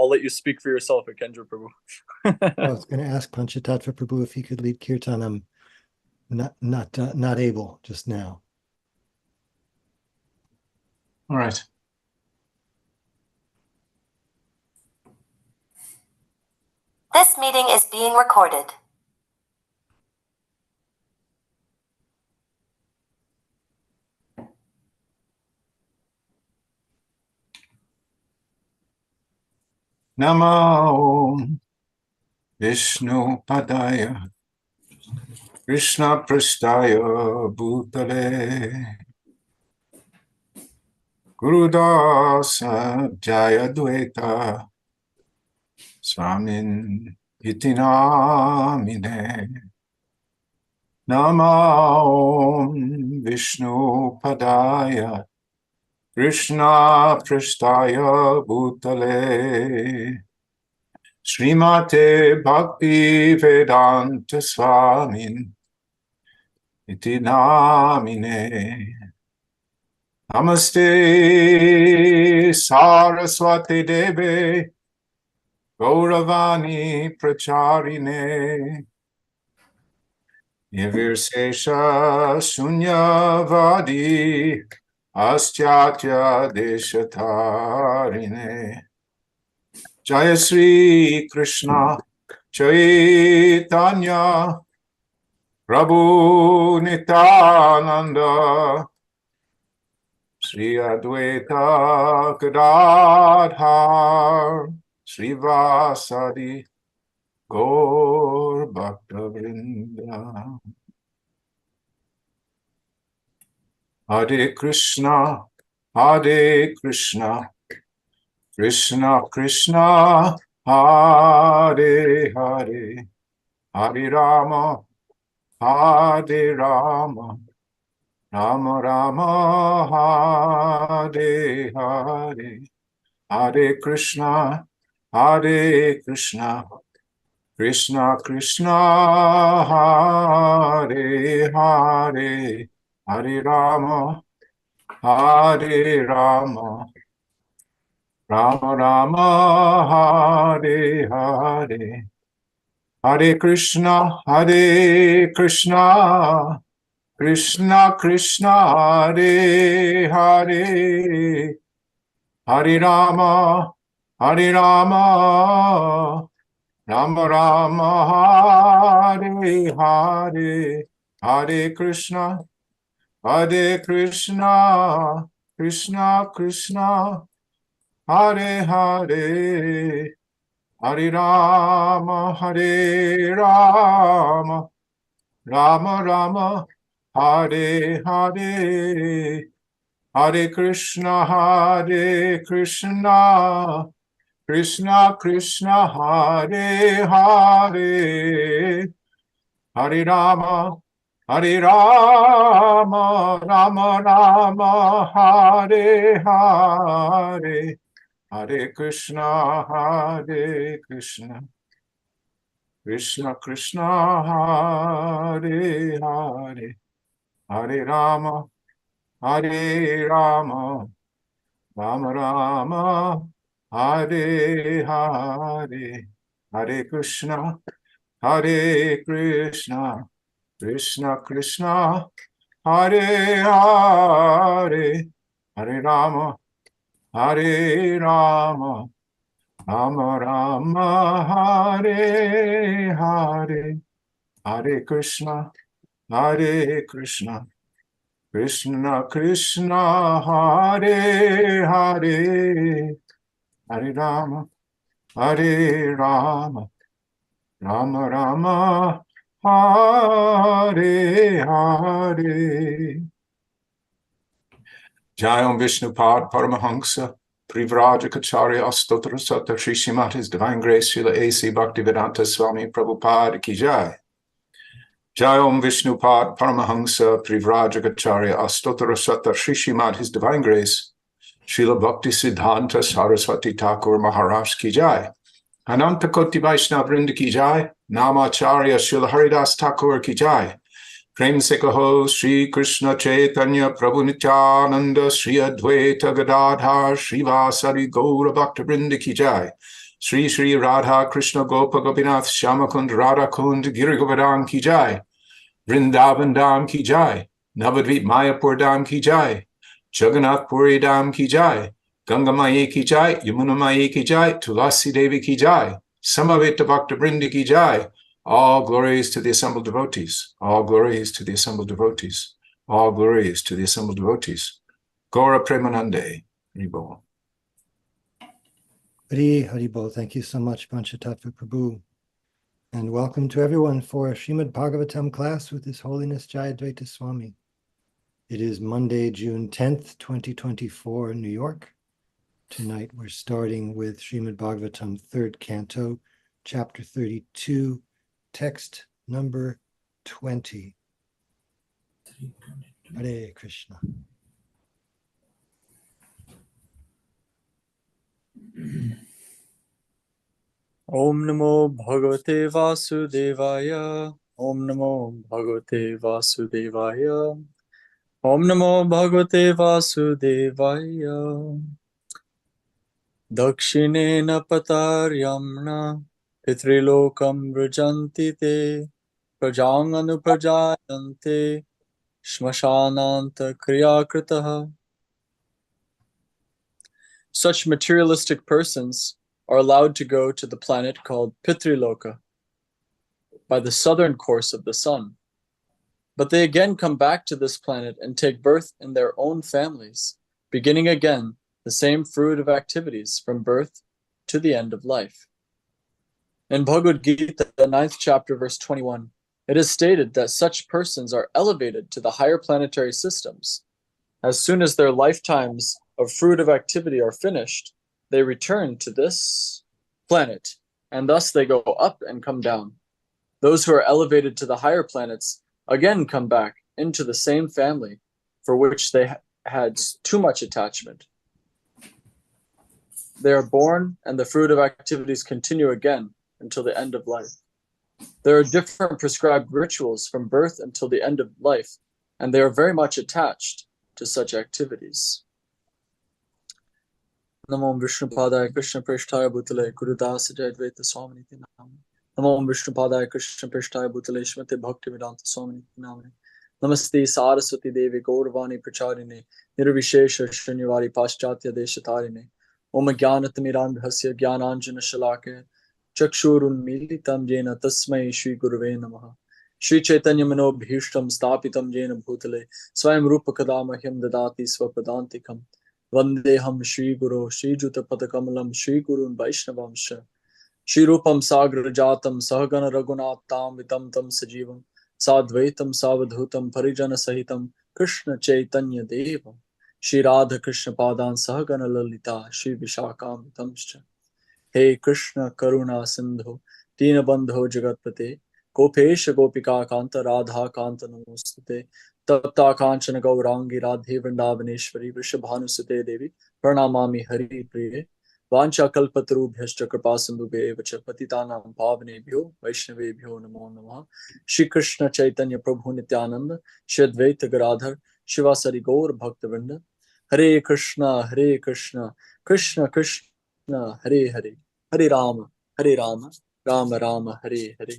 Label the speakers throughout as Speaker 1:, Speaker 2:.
Speaker 1: I'll let you speak for yourself, Kendra Prabhu.
Speaker 2: I was going to ask Panchatattva Prabhu if he could lead kirtan. I'm not able just now.
Speaker 3: All right.
Speaker 4: This meeting is being recorded.
Speaker 3: Namo Vishnu Padaya Krishna Prasthaya Bhutale Gurudasa Jayadvaita Swamin Iti Namine Namo Vishnu Padaya Krishna Prasthaya Bhutale Srimate Bhakti Vedanta Swamin Iti Namine Namaste Saraswati Deve Gauravani Pracharine Nivirsesha Sunyavadi Astyatya Deshatarine Jaya Sri Krishna Chaitanya Prabhu Nityananda Sri Advaita Gadadhar Srivasadi Gaur Bhaktavrinda Hare Krishna Krishna Krishna Hare Hare Hare Rama Hare Rama Rama Rama Hare Hare Hare Krishna Krishna Krishna Hare Hare Hare Rama Rama Rama Hare Hare Hare Krishna Krishna Krishna Hare Hare Hare Rama Rama Rama Hare Hare Hare Krishna Krishna Krishna Hare Hare Hare Rama Rama Rama Hare Hare Hare Krishna Krishna Krishna Hare Hare Hare Rama Rama Rama Hare Hare Hare Krishna Krishna Krishna Hare Hare Hare Rama Rama Rama Hare Hare Hare Krishna Krishna Krishna Hare Hare Hare Rama Rama Rama Hare Hare Hare Krishna Krishna Krishna Hare Hare Hare Rama Rama Rama Hare Hare Jayam Vishnupad Paramahansa Privrajakacharya Astotra Sata Sri Srimad His Divine Grace Srila A.C. Bhaktivedanta Swami Prabhupada Ki Jai. Jayam Vishnupad Paramahansa Privrajakacharya Astotra Sata Sri Srimad His Divine Grace Srila Bhakti Siddhanta Saraswati Thakur Maharaj Ki Jai. Ananta Koti Vaishnava Vrinda Ki Jai. Namacharya Srila Haridas Thakur Ki Jai. Prem se kaho Shri Krishna Chaitanya Prabhu Nityananda Sri Advaita Gadadhar Srivasadi Gaura Bhakta Vrinda Ki Jai. Shri Shri Radha Krishna Gopa Gopinath Shamakund Radha Kund Giri Govardhan Ki Jai, Vrindavan Dham Ki Jai, Navadvip Mayapur Dham Ki Jai, Jagannath Puri Dham Ki Jai, Ganga Maya Ki Jai, Yamuna Maya Ki Jai, Tulasi Devi Ki Jai, Samaveta Bhakta Vrinda Ki Jai. All glories to the assembled devotees. All glories to the assembled devotees. All glories to the assembled devotees. Gaura Premanande. Haribol.
Speaker 2: Hari Haribol. Thank you so much, Panchatattva Prabhu. And welcome to everyone for Srimad Bhagavatam class with His Holiness Jayadvaita Swami. It is Monday, June 10th, 2024 in New York. Tonight we're starting with Srimad Bhagavatam, 3rd Canto, Chapter 32, text number 20. Hare Krishna.
Speaker 1: Om Namo Bhagavate Vasudevaya. Om Namo Bhagavate Vasudevaya. Om Namo Bhagavate Vasudevaya. Dakshinena pataryamna pitrilokam vrajanti te prajang anuprajayante shmashananta kriyakritaha. Such materialistic persons are allowed to go to the planet called Pitriloka by the southern course of the sun. But they again come back to this planet and take birth in their own families, beginning again the same fruit of activities from birth to the end of life. In Bhagavad Gita, the 9th chapter, verse 21, it is stated that such persons are elevated to the higher planetary systems. As soon as their lifetimes of fruit of activity are finished, they return to this planet, and thus they go up and come down. Those who are elevated to the higher planets again come back into the same family for which they had too much attachment. They are born, and the fruit of activities continue again until the end of life. There are different prescribed rituals from birth until the end of life, and they are very much attached to such activities. Namo Vishnupadaya Krishna Prishtaya Bhutale Gurudasa Jayadvaita Swami Namo. Namo Vishnupadaya Krishna Prishtaya Bhutale Shmate Bhaktivedanta Swami Namo. Namaste Saraswati Devi Gauravani Pracharine Nirvishesha Shrinivari Paschatya Deshatarine Om Jnanatimirandhasya Jnananjana Shalake Chakshurun Militam Jena Tasmai Shri Gurave Namaha. Shri Chaitanya Mano Bhishtam Stapitam Jena Bhutale Swayam Rupa Kadamahyam Dadati Swapadantikam Vandeham Shri Guru Shri Juta Padakamalam Shri Gurun Vaishnavamsha Shri Rupam Sagra Jatam Sahagana Raghunatam Vitam Tam Sajivam Sadvaitam Savadhutam Parijana Sahitam Krishna Chaitanya Devam Shri Radha Krishna Padan Sahagana Lalita Shri Vishakam Vitamscha. Hey Krishna Karuna Sindhu Dina Bandho Jagatpate Gopesha Gopika Kanta Radha Kanta Namostate Tapta Kanchana Gaurangi Radhe Vrindavaneshwari Vrishabhanusate Devi Pranamami Hari Priye Vancha Kalpatarubhyascha Kripasindhubhe Vacha Patitanam Pavanebhyo Vaishnavebhyo Namo Namaha. Shri Krishna Chaitanya Prabhu Nityananda Shri Advaita Gadadhar Shivasari Gaur Bhaktavinda. Hare Krishna Krishna Krishna Hare Hare Hare Rama Rama Rama Hare Hare.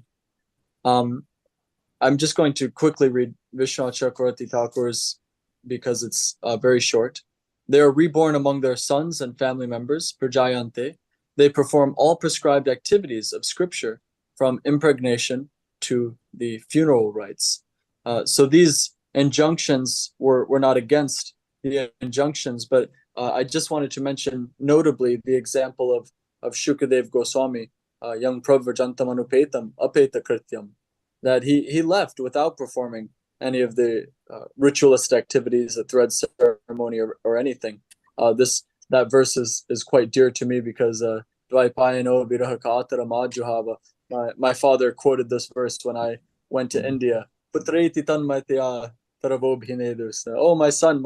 Speaker 1: I'm just going to quickly read Vishwanath Chakravarti Thakur's because it's very short. They are reborn among their sons and family members, Prajayante. They perform all prescribed activities of scripture from impregnation to the funeral rites. So these injunctions were not against the injunctions, but I just wanted to mention notably the example of Shukadev Goswami, Yang Pravrajantam Anupetam Apeta Krityam, that he left without performing any of the ritualist activities, the thread ceremony, or anything. That verse is quite dear to me because my father quoted this verse when I went to India. Oh, my son,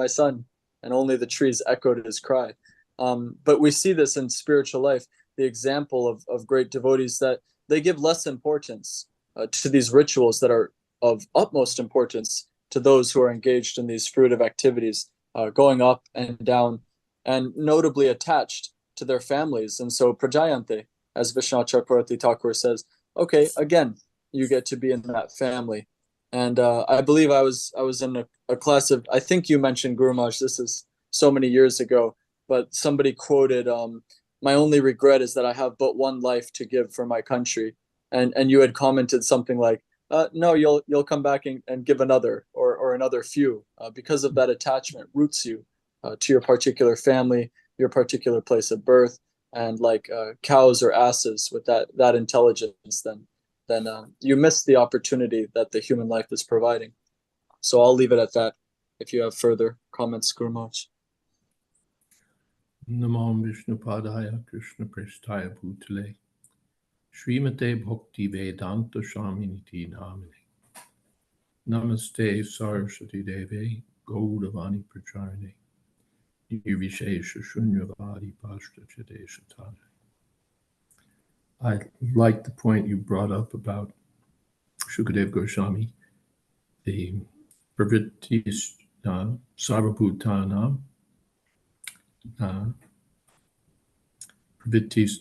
Speaker 1: and only the trees echoed his cry. But we see this in spiritual life, the example of great devotees that they give less importance to these rituals that are of utmost importance to those who are engaged in these fruitive activities, going up and down, and notably attached to their families. And so Prajayante, as Vishnu Chakravarti Thakur says, okay, again, you get to be in that family. And I believe I was in a class of, I think you mentioned Guru Maharaj, this is so many years ago, but somebody quoted, my only regret is that I have but one life to give for my country. And you had commented something like, no, you'll come back and give another or another few, because of that attachment roots you to your particular family, your particular place of birth, and like cows or asses with that intelligence, then you miss the opportunity that the human life is providing. So I'll leave it at that. If you have further comments, Guru Maharaj.
Speaker 5: Namo Vishnu Padaya Krishna Prasthaya Bhutale Srimate Bhakti Vedanta Swaminiti Namine Namaste Saraswati Deve Gaudavani Pracharane Nirvishesha Shunyavadi Pashta Chadeshatane. I like the point you brought up about Shukadev Goswami, the Pravrittis Sarvabhutanam, Pravrittis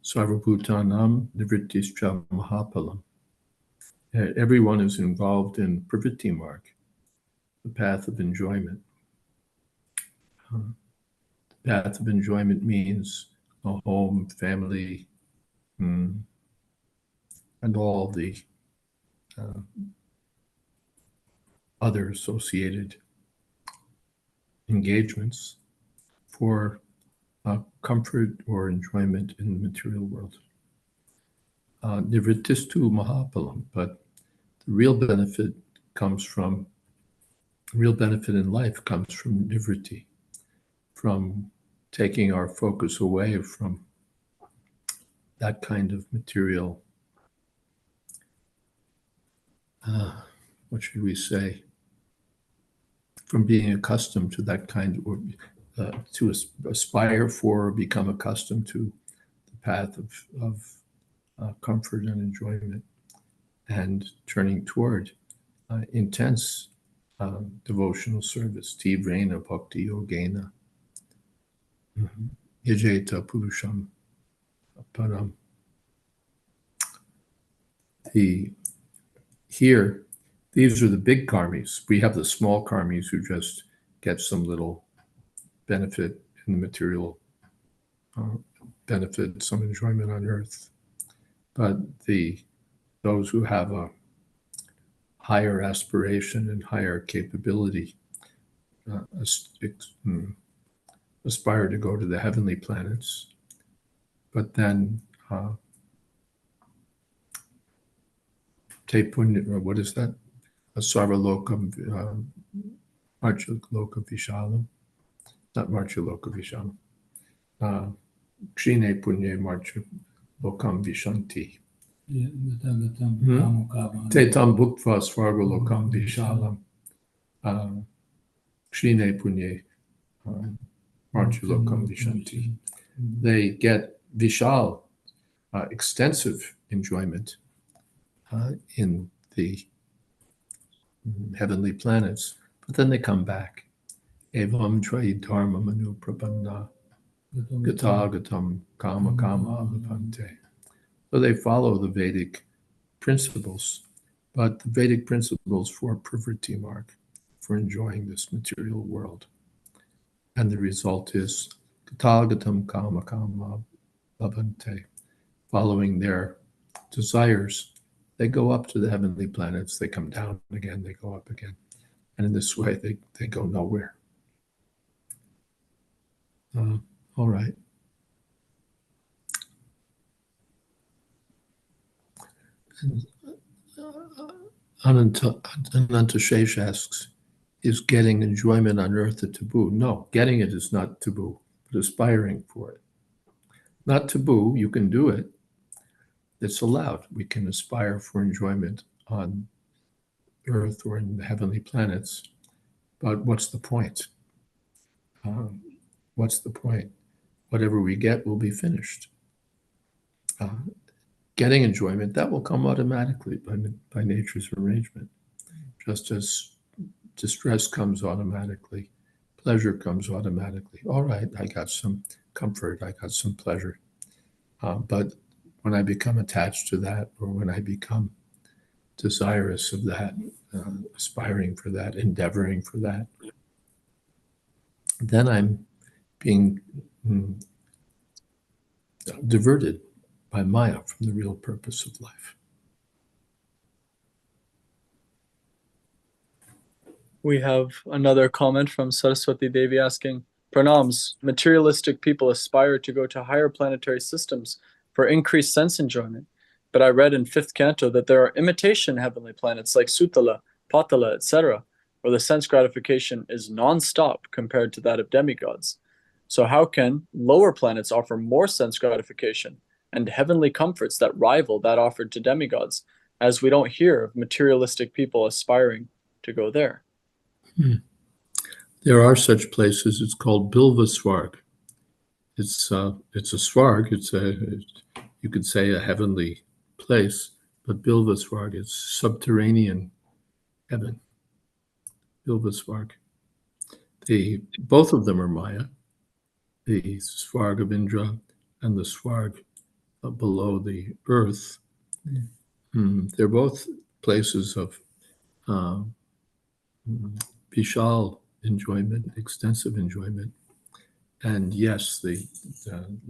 Speaker 5: Sarvabhutanam Nivrittis Cha Mahapalam. Everyone is involved in Pravritti Marg, the path of enjoyment. The path of enjoyment means a home, family, and all the other associated engagements for comfort or enjoyment in the material world. Nivrittistu Mahapalam, but the real benefit in life comes from nivritti, from taking our focus away from that kind of material, what should we say, from being accustomed to that kind, or to aspire for or become accustomed to the path of comfort and enjoyment, and turning toward intense devotional service. Tivrena bhakti yogena yajeta purusham param. Here, these are the big karmis. We have the small karmis who just get some little benefit in the material benefit, some enjoyment on earth. But those who have a higher aspiration and higher capability aspire to go to the heavenly planets, but then te punya, what is that? Sarvalokam Marchaloka Vishalam, not Marchaloka Vishalam. Kshine Punye Marchalokam Vishanti. Tetam Bhuktva Svargalokam Vishalam. Kshine Punye Marchalokam Vishanti. They get Vishal, extensive enjoyment in the heavenly planets, but then they come back. Evam Trayi Dharma Manu Prapanna Gata Gatam Kama Kama Alapante. So they follow the Vedic principles, but the Vedic principles for Pravritti Marg, for enjoying this material world. And the result is Gata Gatam Kama Kama Alapante. Following their desires, they go up to the heavenly planets, they come down again, they go up again. And in this way, they go nowhere. All right. Ananta Shesh asks, is getting enjoyment on earth a taboo? No, getting it is not taboo, but aspiring for it. Not taboo, you can do it. It's allowed. We can aspire for enjoyment on earth or in the heavenly planets. But what's the point? What's the point? Whatever we get will be finished. Getting enjoyment, that will come automatically by nature's arrangement. Just as distress comes automatically, pleasure comes automatically. All right, I got some comfort, I got some pleasure. But when I become attached to that, or when I become desirous of that, aspiring for that, endeavoring for that, then I'm being diverted by Maya from the real purpose of life.
Speaker 1: We have another comment from Saraswati Devi asking, Pranams, materialistic people aspire to go to higher planetary systems for increased sense enjoyment. But I read in 5th canto that there are imitation heavenly planets like Sutala, Patala, etc., where the sense gratification is non-stop compared to that of demigods. So how can lower planets offer more sense gratification and heavenly comforts that rival that offered to demigods, as we don't hear of materialistic people aspiring to go there?
Speaker 5: There are such places. It's called Bilva Swarg. It's a Swarg. You could say a heavenly place, but Bilva Swarg is subterranean heaven. Bilva Swarg. Both of them are Maya. The Swarg of Indra and the Swarg below the earth. They're both places of Vishal enjoyment, extensive enjoyment. And yes, the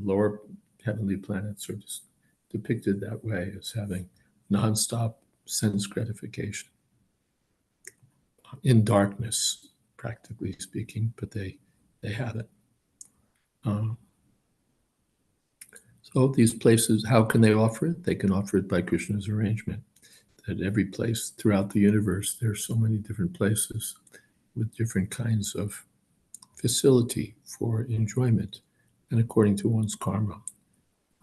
Speaker 5: lower heavenly planets are just depicted that way, as having nonstop sense gratification in darkness, practically speaking, but they have it. So these places, how can they offer it? They can offer it by Krishna's arrangement. At every place throughout the universe, there are so many different places with different kinds of facility for enjoyment, and according to one's karma.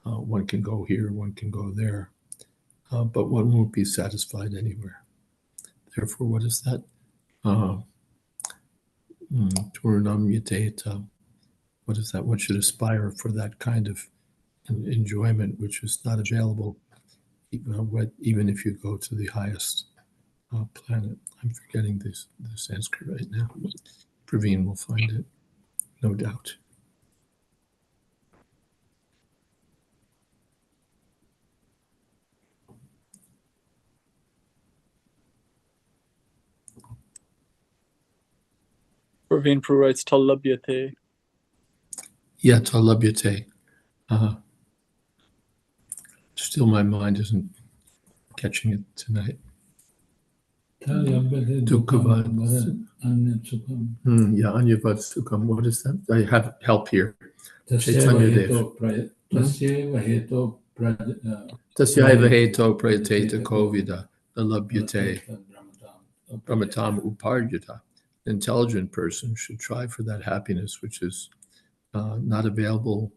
Speaker 5: One can go here, one can go there, but one won't be satisfied anywhere. Therefore, what is that? Turnam yateta. What is that? One should aspire for that kind of enjoyment, which is not available, even if you go to the highest planet. I'm forgetting the Sanskrit right now. Praveen will find it, no doubt.
Speaker 1: Praveen Prue writes Talabhyate.
Speaker 5: Yeah, Talabhyate. Still, my mind isn't catching it tonight. Dukkavad. Yeah, Anyavad Sukham. What is that? I have help here. Chaitanya Dev. Tasyaiva heto prayateta kovida alabhyate pramatam uparjata. An intelligent person should try for that happiness which is not available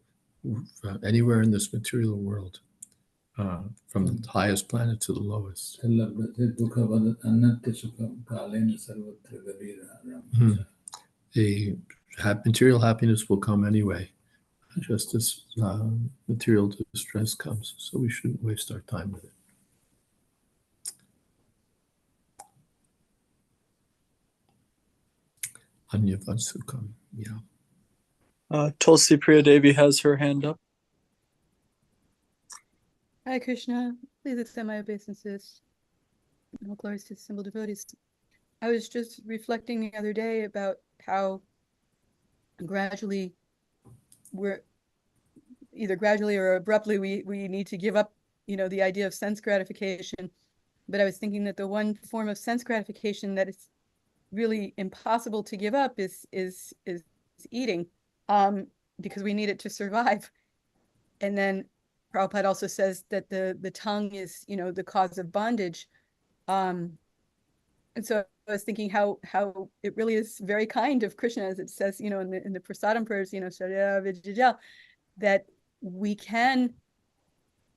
Speaker 5: anywhere in this material world, from the highest planet to the lowest. The material happiness will come anyway, just as material distress comes, so we shouldn't waste our time with it. Anyavad Sukham, yeah.
Speaker 1: Tulsi Priya Devi has her hand up.
Speaker 6: Hi Krishna, please accept my obeisances. All glories to the simple devotees. I was just reflecting the other day about how gradually or abruptly we need to give up, the idea of sense gratification. But I was thinking that the one form of sense gratification that is really impossible to give up is eating, because we need it to survive. And then Prabhupada also says that the tongue is, the cause of bondage. And so I was thinking how it really is very kind of Krishna, as it says, in the prasadam prayers, that we can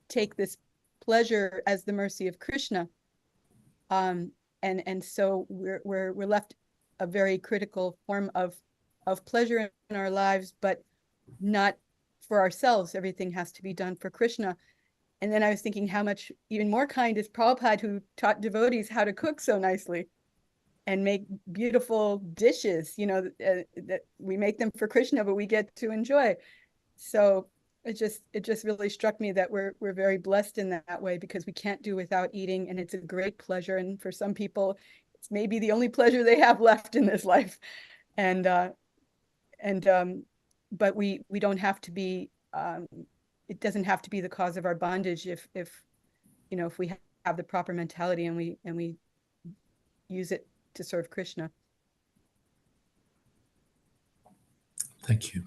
Speaker 6: take this pleasure as the mercy of Krishna. And so we're left a very critical form of pleasure in our lives, but not for ourselves. Everything has to be done for Krishna. And then I was thinking how much even more kind is Prabhupada, who taught devotees how to cook so nicely and make beautiful dishes, that we make them for Krishna, but we get to enjoy. So it just really struck me that we're very blessed in that way, because we can't do without eating, and it's a great pleasure. And for some people, it's maybe the only pleasure they have left in this life. And but we don't have to be, it doesn't have to be the cause of our bondage if you know, if we have the proper mentality and we use it to serve Krishna.
Speaker 5: Thank you.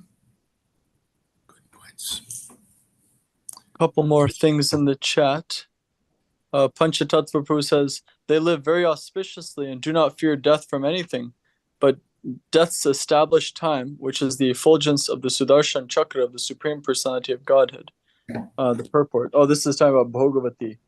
Speaker 5: Good points.
Speaker 1: Couple more things in the chat. Panchatattva Prabhu says, they live very auspiciously and do not fear death from anything, but death's established time, which is the effulgence of the Sudarshan Chakra of the Supreme Personality of Godhead. The purport. Oh, this is talking about Bhagavati.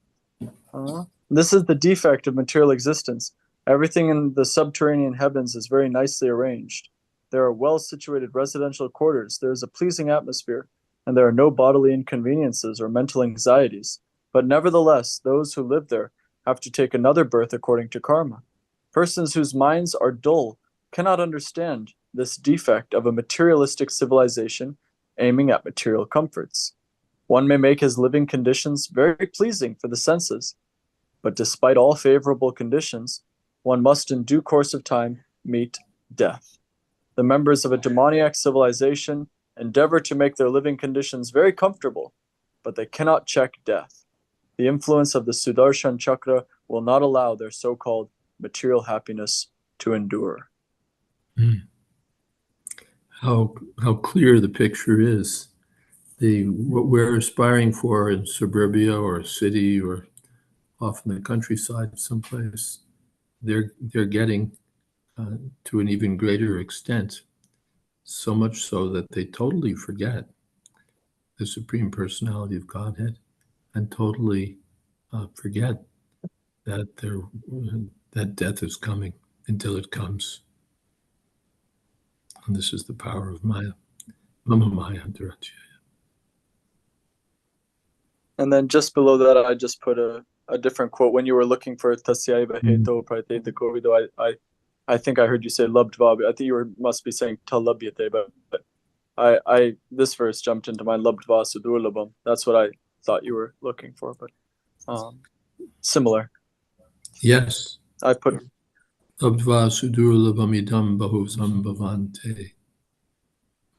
Speaker 1: This is the defect of material existence. Everything in the subterranean heavens is very nicely arranged. There are well-situated residential quarters. There is a pleasing atmosphere, and there are no bodily inconveniences or mental anxieties. But nevertheless, those who live there have to take another birth according to karma. Persons whose minds are dull cannot understand this defect of a materialistic civilization aiming at material comforts. One may make his living conditions very pleasing for the senses, but despite all favorable conditions, one must in due course of time meet death. The members of a demoniac civilization endeavor to make their living conditions very comfortable, but they cannot check death. The influence of the Sudarshan Chakra will not allow their so-called material happiness to endure.
Speaker 5: How clear the picture is. What we're aspiring for in suburbia or a city or off in the countryside someplace, they're getting to an even greater extent, so much so that they totally forget the Supreme Personality of Godhead and totally forget that that death is coming until it comes. And this is the power of Maya. Mama Maya Durachya.
Speaker 1: And then just below that, I just put a different quote. When you were looking for Tasyaiva Heto Pratyeta Kovido, I think I heard you say Labdva. I think you must be saying Talabyate, but I this verse jumped into my Labdva Sudurlabham. That's what I thought you were looking for, but similar.
Speaker 5: Yes.
Speaker 1: I put
Speaker 5: Labdva Sudurlabhamidam Bahu Sambhavante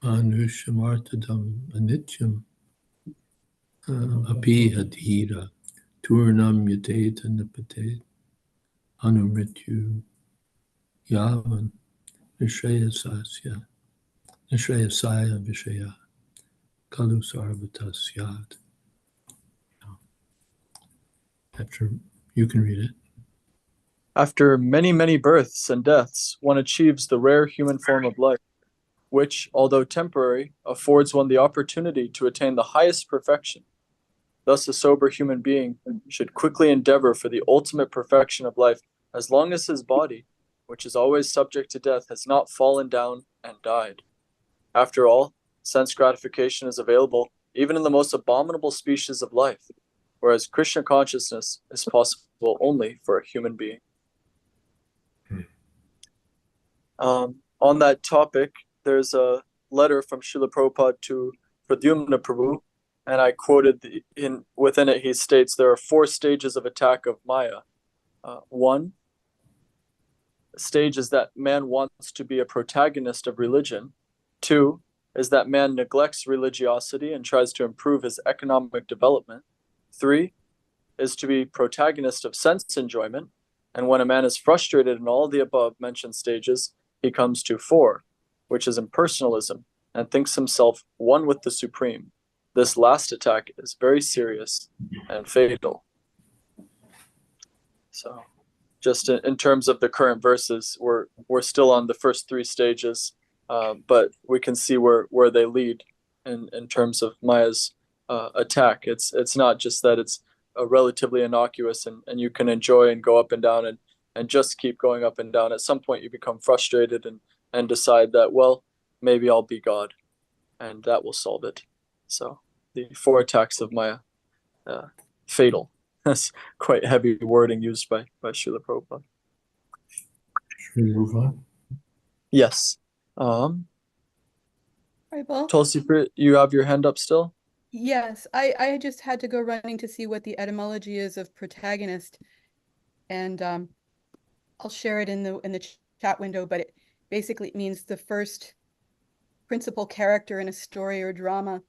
Speaker 5: Manushamartadam Anityam Api Hadhira Turnam Yateta Nipate Anumrityu Yavan Nishrayasasya Nishrayasaya Vishaya Kalu Sarvatasyad. After you can read it.
Speaker 1: After many, many births and deaths, one achieves the rare human form of life, which, although temporary, affords one the opportunity to attain the highest perfection. Thus, a sober human being should quickly endeavor for the ultimate perfection of life, as long as his body, which is always subject to death, has not fallen down and died. After all, sense gratification is available even in the most abominable species of life, whereas Krishna consciousness is possible only for a human being. On that topic, there's a letter from Srila Prabhupada to Pradyumna Prabhu, and I quoted within it, he states there are 4 stages of attack of Maya. One stage is that man wants to be a protagonist of religion. 2 is that man neglects religiosity and tries to improve his economic development. 3 is to be protagonist of sense enjoyment. And when a man is frustrated in all the above mentioned stages, he comes to 4, which is impersonalism, and thinks himself one with the Supreme. This last attack is very serious and fatal. So, just in terms of the current verses, we're still on the first 3 stages, but we can see where they lead in terms of Maya's attack. It's not just that it's relatively innocuous and you can enjoy and go up and down and just keep going up and down. At some point you become frustrated and decide that, well, maybe I'll be God, and that will solve it. So the 4 attacks of Maya, fatal. That's quite heavy wording used by Srila Prabhupada.
Speaker 5: Should we move on?
Speaker 1: Yes.
Speaker 6: Right, Paul?
Speaker 1: Tulsi, you have your hand up still?
Speaker 6: Yes, I just had to go running to see what the etymology is of protagonist, and I'll share it in the chat window, but it basically means the first principal character in a story or drama.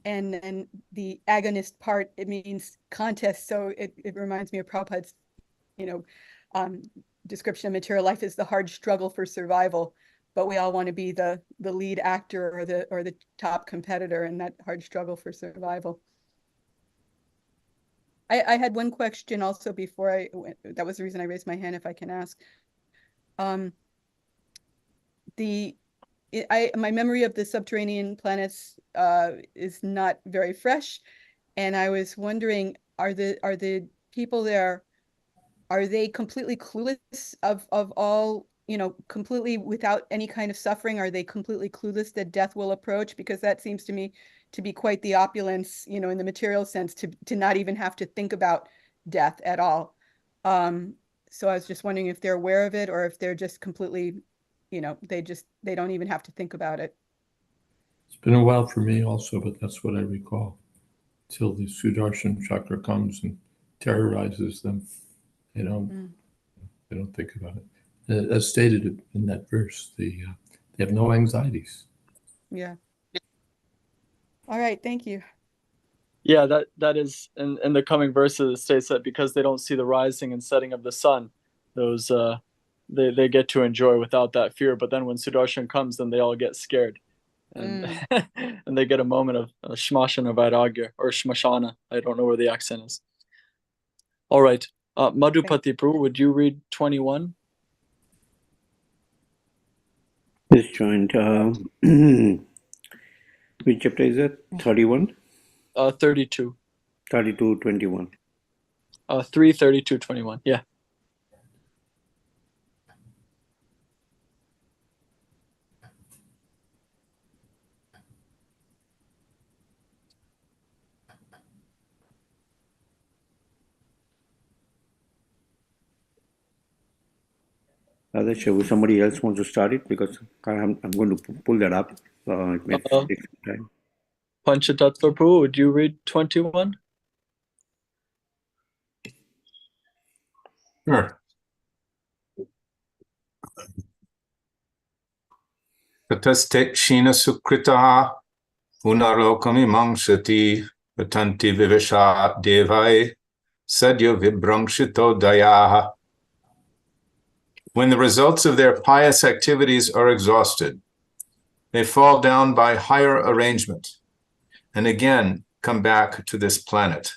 Speaker 6: And then the agonist part, it means contest. So it reminds me of Prabhupada's, description of material life is the hard struggle for survival. But we all want to be the lead actor or the top competitor in that hard struggle for survival. I had one question also before I went. That was the reason I raised my hand, if I can ask. My memory of the subterranean planets is not very fresh, and I was wondering, are the people there, are they completely clueless of all, completely without any kind of suffering? Are they completely clueless that death will approach? Because that seems to me to be quite the opulence, in the material sense, to not even have to think about death at all. So I was just wondering if they're aware of it, or if they're just completely, they don't even have to think about it.
Speaker 5: It's been a while for me also, but that's what I recall. Till the Sudarshan chakra comes and terrorizes them, they don't think about it. As stated in that verse, they have no anxieties.
Speaker 6: Yeah. All right, thank you.
Speaker 1: Yeah, that is in the coming verses, it states that because they don't see the rising and setting of the sun, those they get to enjoy without that fear. But then when Sudarshan comes, then they all get scared, and and they get a moment of shmashana vairagya, or shmashana. I don't know where the accent is. All right, Madhupati Prabhu, would you read 21?
Speaker 7: This joint. Which chapter is it? 31?
Speaker 1: 32.
Speaker 7: 32, 21.
Speaker 1: 3, 32, 21. Yeah.
Speaker 7: Rather, somebody else wants to start it, because I'm going to pull that up. It may take some time.
Speaker 1: Panchatattva Prabhu, would you read 21?
Speaker 3: Sure. Tataste Shina Sukritaha Punarokami Mangshati Patanti Vivesha Devai Sadya Vibramshito Dayaha. When the results of their pious activities are exhausted, they fall down by higher arrangement and again come back to this planet.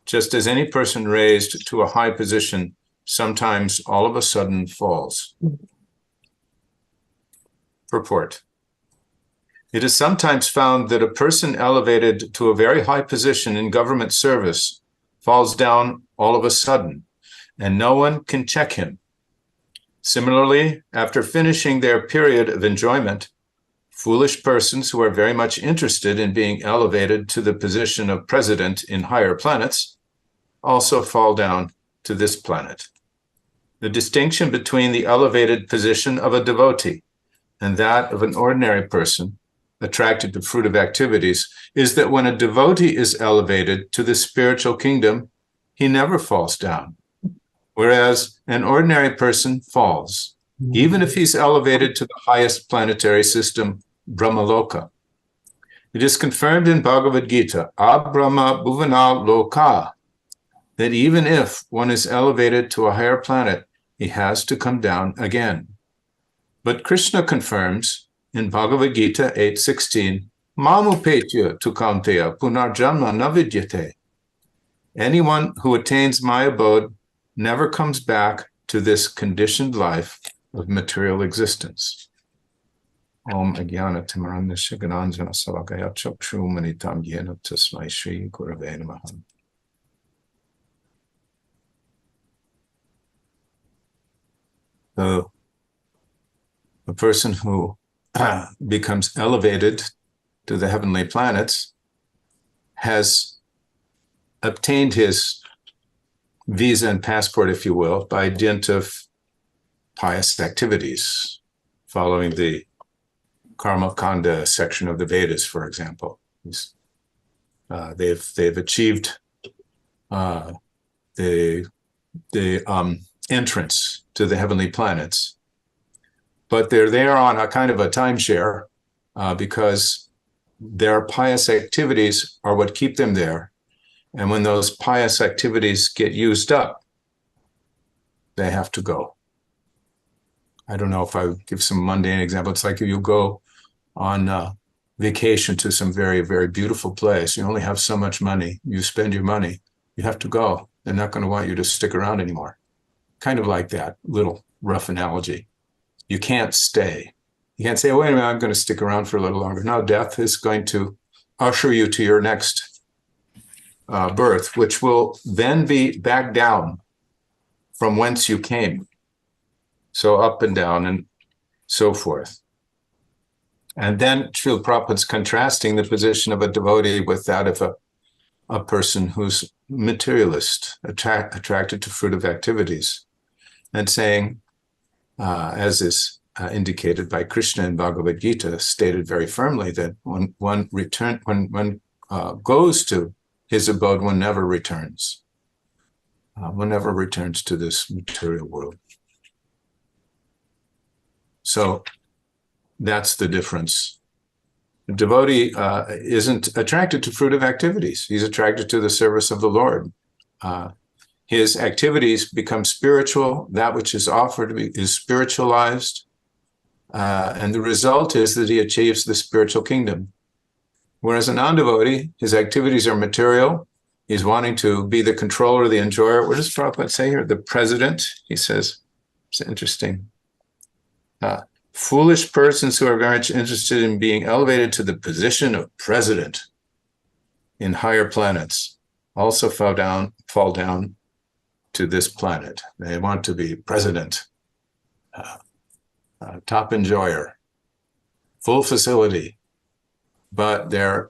Speaker 3: Just as any person raised to a high position sometimes all of a sudden falls. Purport. It is sometimes found that a person elevated to a very high position in government service falls down all of a sudden, and no one can check him. Similarly, after finishing their period of enjoyment, foolish persons who are very much interested in being elevated to the position of president in higher planets also fall down to this planet. The distinction between the elevated position of a devotee and that of an ordinary person attracted to fruitive activities is that when a devotee is elevated to the spiritual kingdom, he never falls down, whereas an ordinary person falls, even if he's elevated to the highest planetary system, Brahmaloka. It is confirmed in Bhagavad Gita, Abrahma Bhuvana Loka, that even if one is elevated to a higher planet, he has to come down again. But Krishna confirms in Bhagavad Gita 8:16, Mamupetya tu kaunteya punarjanma na vidyate. Anyone who attains my abode never comes back to this conditioned life of material existence. Om Agyana Timarandasya Gananjana Salakaya Chakshu Manitam Yena Tasmai Shri Gurave Namaha. A person who becomes elevated to the heavenly planets has obtained his visa and passport, if you will, by dint of pious activities, following the Karma Kanda section of the Vedas, for example. He's They've achieved the entrance to the heavenly planets, but they're there on a kind of a timeshare because their pious activities are what keep them there. And when those pious activities get used up, they have to go. I don't know if I give some mundane example. It's like if you go on vacation to some very, very beautiful place. You only have so much money. You spend your money. You have to go. They're not going to want you to stick around anymore. Kind of like that little rough analogy. You can't stay. You can't say, oh, wait a minute, I'm going to stick around for a little longer. No, death is going to usher you to your next birth, which will then be back down from whence you came. So up and down and so forth. And then Srila Prabhupada's contrasting the position of a devotee with that of a person who's materialist, attracted to fruitive activities, and saying, as is indicated by Krishna in Bhagavad Gita, stated very firmly that when one goes to his abode, one never returns. One never returns to this material world. So that's the difference. The devotee isn't attracted to fruitive activities. He's attracted to the service of the Lord. His activities become spiritual. That which is offered is spiritualized. And the result is that he achieves the spiritual kingdom. Whereas a non-devotee, his activities are material. He's wanting to be the controller, the enjoyer. What does Prabhupada say here? The president, he says. It's interesting. Foolish persons who are very much interested in being elevated to the position of president in higher planets also fall down to this planet. They want to be president, top enjoyer, full facility, but they're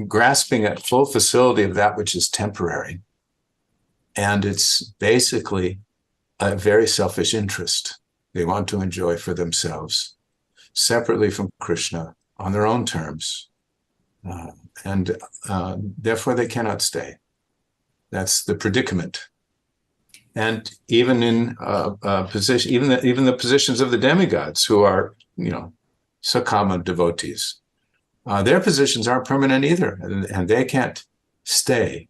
Speaker 3: grasping at full facility of that which is temporary. And it's basically a very selfish interest. They want to enjoy for themselves, separately from Krishna, on their own terms. And therefore they cannot stay. That's the predicament. And even in position, even the positions of the demigods who are, Sakama devotees, their positions aren't permanent either, and they can't stay.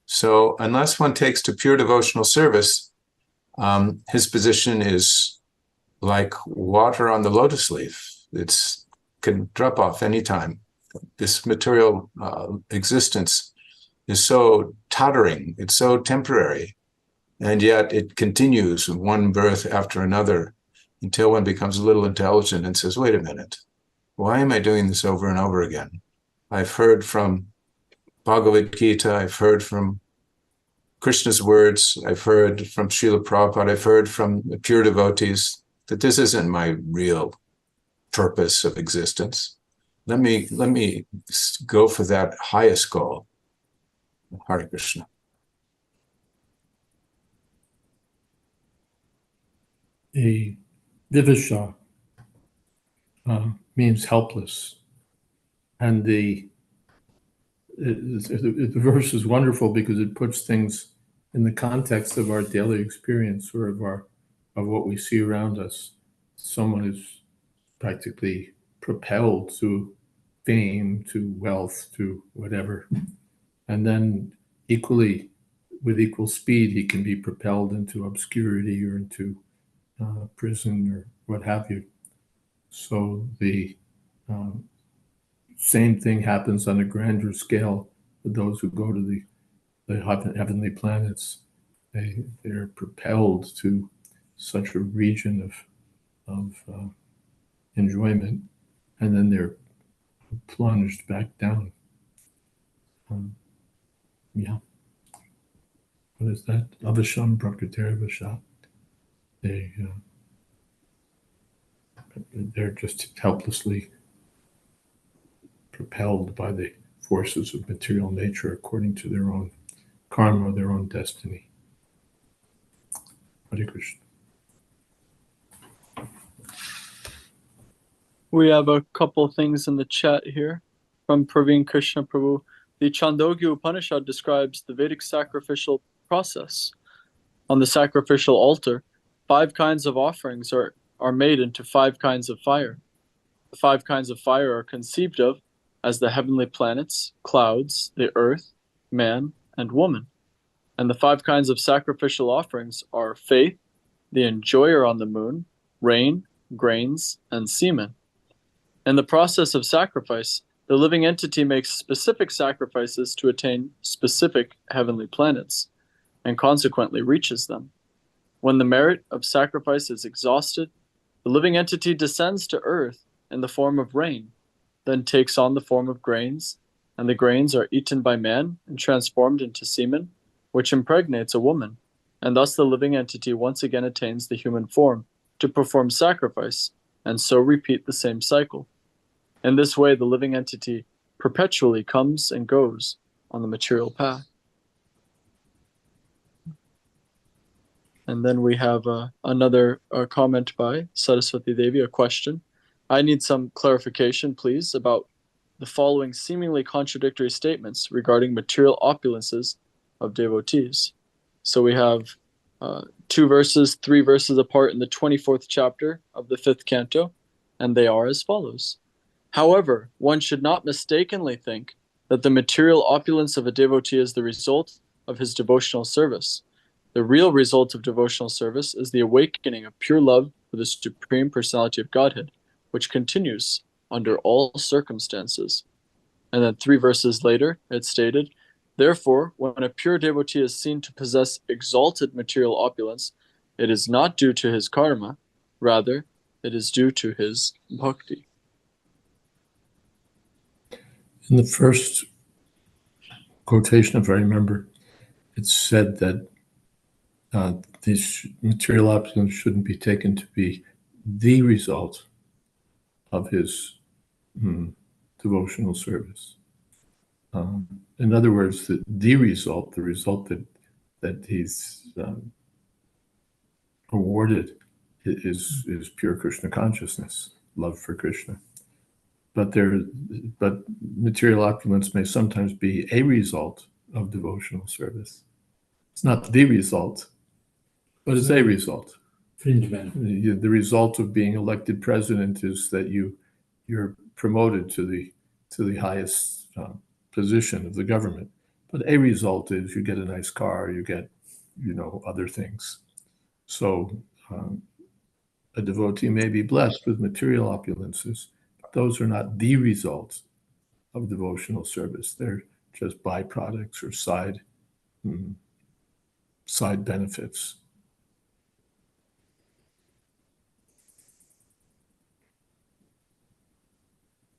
Speaker 3: So unless one takes to pure devotional service, his position is like water on the lotus leaf. It can drop off anytime. This material existence is so tottering, it's so temporary, and yet it continues one birth after another until one becomes a little intelligent and says, wait a minute, why am I doing this over and over again? I've heard from Bhagavad Gita, I've heard from Krishna's words, I've heard from Srila Prabhupada, I've heard from the pure devotees that this isn't my real purpose of existence. Let me go for that highest goal. Hare Krishna.
Speaker 5: A Vivasha means helpless. And the verse is wonderful because it puts things in the context of our daily experience or of what we see around us. Someone is practically propelled to fame, to wealth, to whatever. And then with equal speed, he can be propelled into obscurity or into prison or what have you. So the same thing happens on a grander scale with those who go to the heavenly planets. They're propelled to such a region of enjoyment, and then they're plunged back down. What is that? Avasham Prakritera Vasha. They're just helplessly propelled by the forces of material nature according to their own karma, their own destiny. Hare Krishna.
Speaker 1: We have a couple things in the chat here. from Praveen Krishna Prabhu. The Chandogya Upanishad describes the Vedic sacrificial process. On the sacrificial altar, 5 kinds of offerings are made into 5 kinds of fire. The 5 kinds of fire are conceived of as the heavenly planets, clouds, the earth, man, and woman. And the 5 kinds of sacrificial offerings are faith, the enjoyer on the moon, rain, grains, and semen. In the process of sacrifice, the living entity makes specific sacrifices to attain specific heavenly planets, and consequently reaches them. When the merit of sacrifice is exhausted, the living entity descends to earth in the form of rain, then takes on the form of grains, and the grains are eaten by man and transformed into semen, which impregnates a woman, and thus the living entity once again attains the human form to perform sacrifice, and so repeat the same cycle. In this way, the living entity perpetually comes and goes on the material path. And then we have another comment by Saraswati Devi, a question. I need some clarification, please, about the following seemingly contradictory statements regarding material opulences of devotees. So we have 3 verses apart in the 24th chapter of the 5th canto, and they are as follows. However, one should not mistakenly think that the material opulence of a devotee is the result of his devotional service. The real result of devotional service is the awakening of pure love for the Supreme Personality of Godhead, which continues under all circumstances. And then 3 verses later, it stated, therefore, when a pure devotee is seen to possess exalted material opulence, it is not due to his karma, rather, it is due to his bhakti.
Speaker 5: In the first quotation, if I remember, it said that this material opulence shouldn't be taken to be the result of his devotional service. In other words, the result that he's awarded is pure Krishna consciousness, love for Krishna. But material opulence may sometimes be a result of devotional service. It's not the result, but it's a result. The result of being elected president is that you're promoted to the highest position of the government. But a result is you get a nice car, you get other things. So a devotee may be blessed with material opulences. Those are not the results of devotional service. They're just byproducts or side benefits.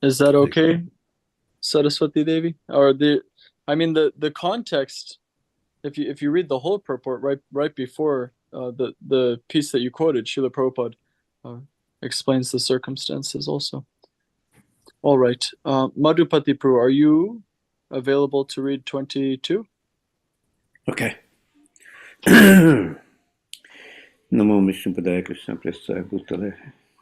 Speaker 1: Is that okay, Saraswati Devi? Or the context, if you read the whole purport right before the piece that you quoted, Srila Prabhupada explains the circumstances also. All right. Madhupati Prabhu, are you available to read 22?
Speaker 7: Okay. Namo Vishnu Padaya Krishna Prasthaya Bhutale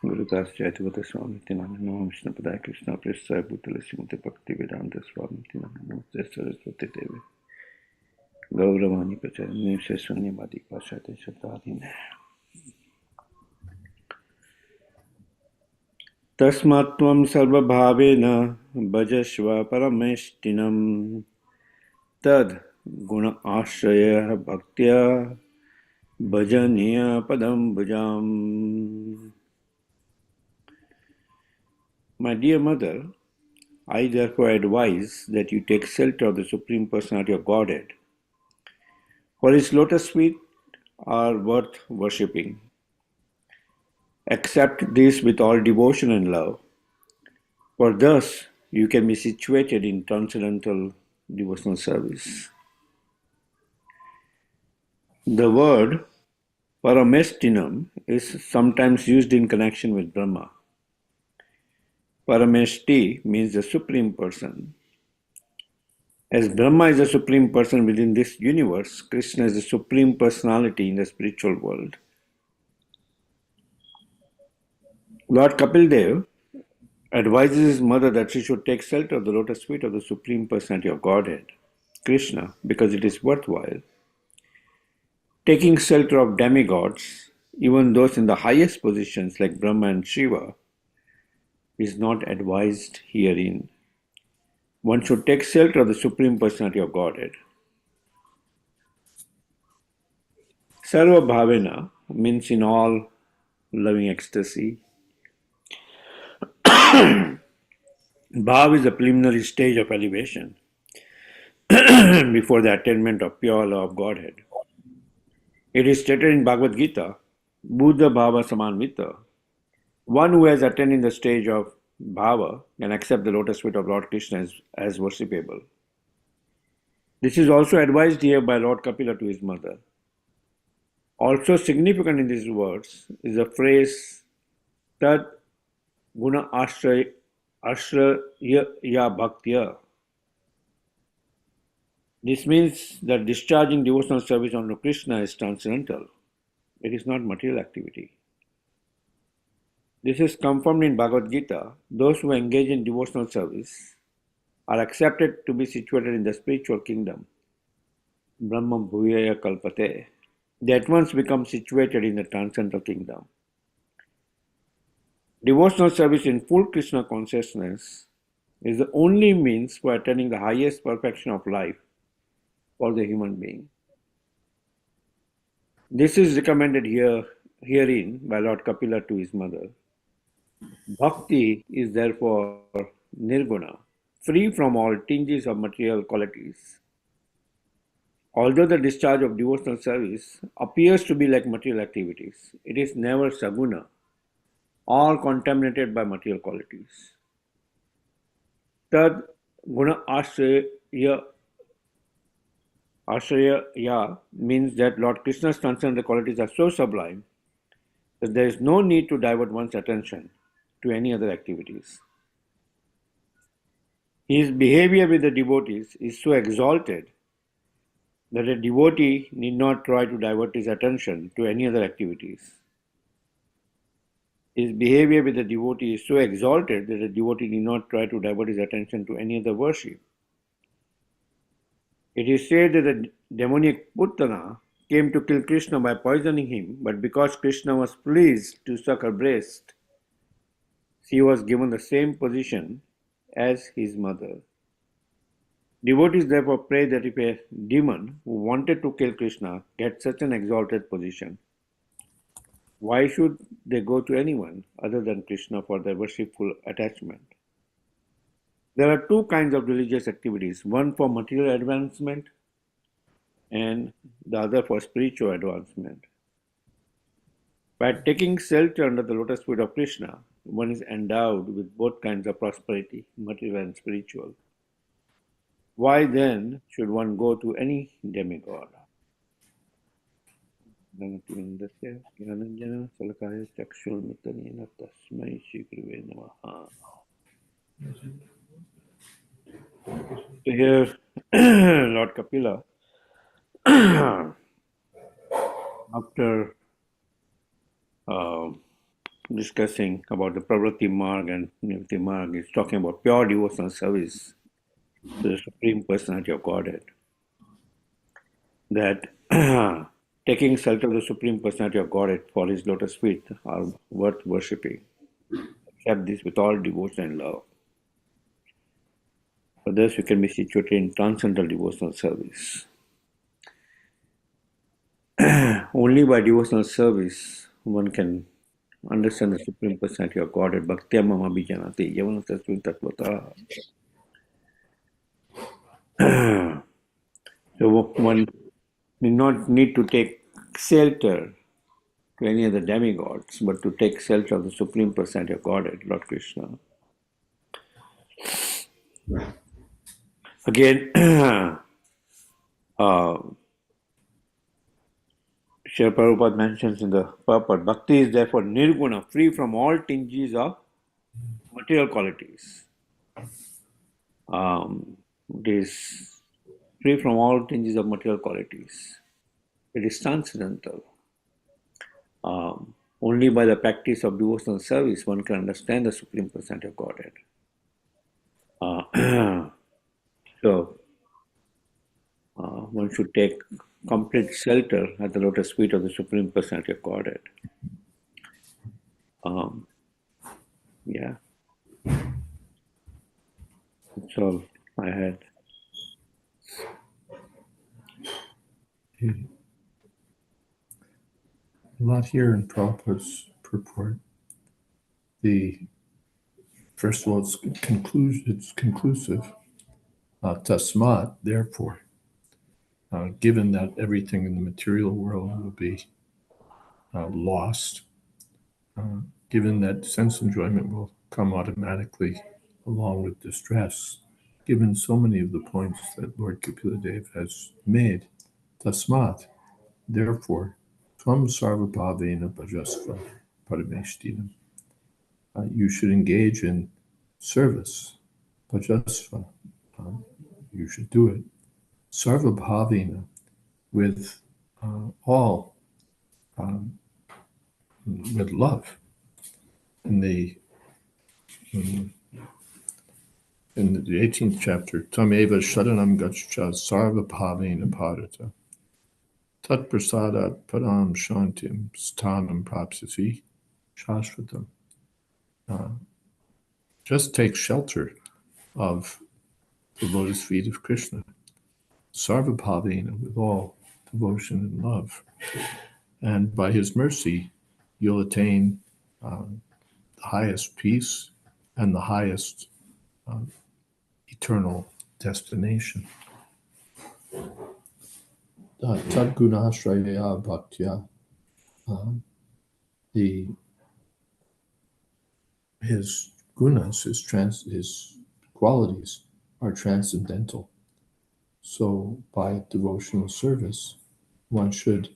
Speaker 7: Gurudas Jayadvaita Swami Namo Vishnu Padaya Krishna Prasthaya Bhutale Srimad Bhagavatam Swami Namo Saraswati Devi Gauravani Pacharani Shashwani Madi Pashate Shatadine Tasmatvam Sarvabhavena Bhajashva Parameshtinam Tad Guna Ashraya Bhaktya Bhajaniya Padam Bhujam. My dear mother, I therefore advise that you take shelter of the Supreme Personality of Godhead, for His lotus feet are worth worshipping. Accept this with all devotion and love, for thus you can be situated in transcendental devotional service. The word Parameshtinam is sometimes used in connection with Brahma. Parameshti means the Supreme Person. As Brahma is the Supreme Person within this universe, Krishna is the Supreme Personality in the spiritual world. Lord Kapil Dev advises his mother that she should take shelter of the lotus feet of the Supreme Personality of Godhead, Krishna, because it is worthwhile. Taking shelter of demigods, even those in the highest positions like Brahma and Shiva, is not advised herein. One should take shelter of the Supreme Personality of Godhead. Sarva Bhavena means in all loving ecstasy. Bhav is a preliminary stage of elevation before the attainment of pure love of Godhead. It is stated in Bhagavad Gita, Buddha Bhava Samanvita. One who has attained in the stage of Bhava can accept the lotus feet of Lord Krishna as worshipable. This is also advised here by Lord Kapila to his mother. Also significant in these words is the phrase Tad Guna Ashraya Bhaktya. This means that discharging devotional service unto Krishna is transcendental. It is not material activity. This is confirmed in Bhagavad Gita. Those who engage in devotional service are accepted to be situated in the spiritual kingdom. Brahma Bhuyaya Kalpate. They at once become situated in the transcendental kingdom. Devotional service in full Krishna consciousness is the only means for attaining the highest perfection of life for the human being. This is recommended herein by Lord Kapila to his mother. Bhakti is therefore nirguna, free from all tinges of material qualities. Although the discharge of devotional service appears to be like material activities, it is never saguna or contaminated by material qualities. Tad guna ashraya means that Lord Krishna's transcendental qualities are so sublime that there is no need to divert one's attention to any other activities. His behavior with the devotees is so exalted that a devotee need not try to divert his attention to any other activities. His behavior with the devotee is so exalted that a devotee need not try to divert his attention to any other worship. It is said that the demoniac Puttana came to kill Krishna by poisoning him, but because Krishna was pleased to suck her breast, she was given the same position as his mother. Devotees therefore pray that if a demon who wanted to kill Krishna gets such an exalted position, why should they go to anyone other than Krishna for their worshipful attachment? There are two kinds of religious activities, one for material advancement and the other for spiritual advancement. By taking shelter under the lotus feet of Krishna, one is endowed with both kinds of prosperity, material and spiritual. Why then should one go to any demigod? So here, Lord Kapila, after discussing about the Pravritti Marg and Nivritti Marg, is talking about pure devotional service to the Supreme Personality of Godhead. That taking shelter of the Supreme Personality of Godhead for his lotus feet are worth worshipping. Accept this with all devotion and love. For this, we can be situated in transcendental devotional service. Only by devotional service one can understand the Supreme Personality of Godhead. Bhaktiya mama bijanati yavana tasmin tatvata. So one need not need to take shelter to any of the demigods, but to take shelter of the Supreme Personality of Godhead, Lord Krishna. Again, Srila Prabhupada mentions in the purport, Bhakti is therefore nirguna, free from all tinges of material qualities. It is free from all tinges of material qualities. It is transcendental. Only by the practice of devotional service one can understand the Supreme Personality of Godhead. One should take complete shelter at the lotus feet of the Supreme Personality of Godhead. Yeah, that's all I had.
Speaker 5: A lot here in Prabhupada's purport. First of all, it's conclusive. Tasmat, therefore, given that everything in the material world will be lost, given that sense enjoyment will come automatically along with distress, given so many of the points that Lord Kapila has made, tasmat, therefore, tvam sarvabhavena bhajasva parameshtinam. You should engage in service, bhajasva. You should do it. Sarvabhavena, with all, with love. In the 18th chapter, Tameva Sharanam Gaccha Sarvabhavena Parata Tat Prasadat Padam Shantim Sthanam Prapsasi Shashvatam. Just take shelter of the lotus feet of Krishna, Sarvabhavena, with all devotion and love. And by his mercy, you'll attain the highest peace and the highest eternal destination. Tadgunashraya bhaktya. His gunas, his qualities are transcendental. So by devotional service, one should